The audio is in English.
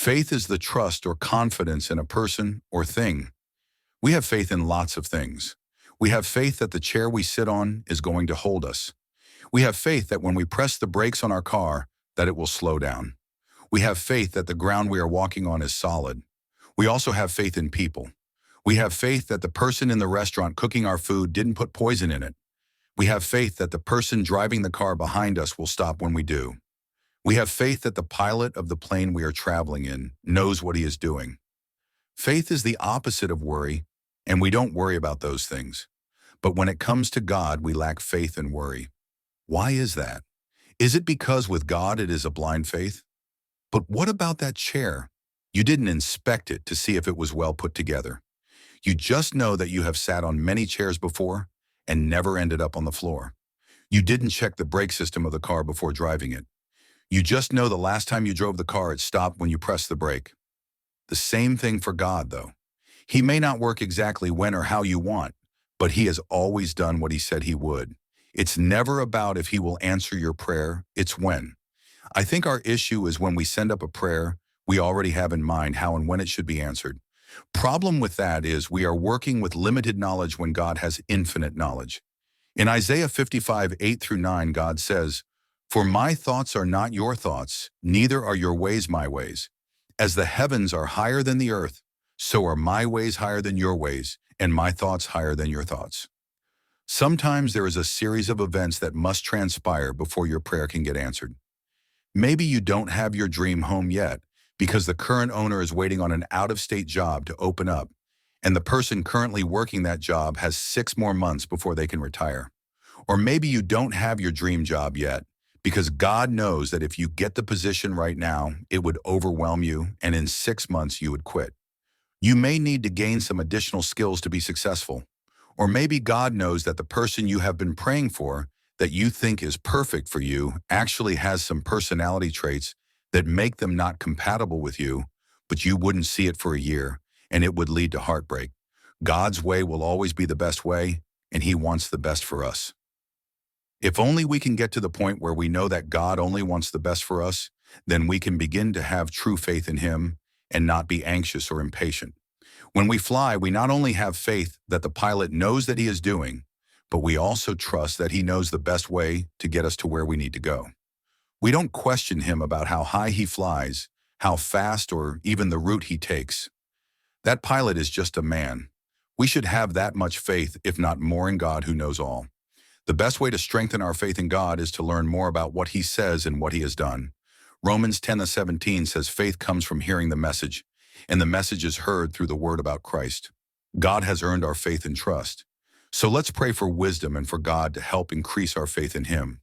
Faith is the trust or confidence in a person or thing. We have faith in lots of things. We have faith that the chair we sit on is going to hold us. We have faith that when we press the brakes on our car, that it will slow down. We have faith that the ground we are walking on is solid. We also have faith in people. We have faith that the person in the restaurant cooking our food didn't put poison in it. We have faith that the person driving the car behind us will stop when we do. We have faith that the pilot of the plane we are traveling in knows what he is doing. Faith is the opposite of worry, and we don't worry about those things. But when it comes to God, we lack faith and worry. Why is that? Is it because with God it is a blind faith? But what about that chair? You didn't inspect it to see if it was well put together. You just know that you have sat on many chairs before and never ended up on the floor. You didn't check the brake system of the car before driving it. You just know the last time you drove the car, it stopped when you pressed the brake. The same thing for God, though. He may not work exactly when or how you want, but he has always done what he said he would. It's never about if he will answer your prayer, it's when. I think our issue is when we send up a prayer, we already have in mind how and when it should be answered. Problem with that is we are working with limited knowledge when God has infinite knowledge. In Isaiah 55:8-9, God says, "For my thoughts are not your thoughts, neither are your ways my ways. As the heavens are higher than the earth, so are my ways higher than your ways, and my thoughts higher than your thoughts." Sometimes there is a series of events that must transpire before your prayer can get answered. Maybe you don't have your dream home yet because the current owner is waiting on an out-of-state job to open up, and the person currently working that job has 6 more months before they can retire. Or maybe you don't have your dream job yet because God knows that if you get the position right now, it would overwhelm you, and in 6 months you would quit. You may need to gain some additional skills to be successful. Or maybe God knows that the person you have been praying for that you think is perfect for you actually has some personality traits that make them not compatible with you, but you wouldn't see it for a year, and it would lead to heartbreak. God's way will always be the best way, and he wants the best for us. If only we can get to the point where we know that God only wants the best for us, then we can begin to have true faith in him and not be anxious or impatient. When we fly, we not only have faith that the pilot knows that he is doing, but we also trust that he knows the best way to get us to where we need to go. We don't question him about how high he flies, how fast, or even the route he takes. That pilot is just a man. We should have that much faith, if not more, in God who knows all. The best way to strengthen our faith in God is to learn more about what he says and what he has done. Romans 10:17 says faith comes from hearing the message, and the message is heard through the word about Christ. God has earned our faith and trust. So let's pray for wisdom and for God to help increase our faith in him.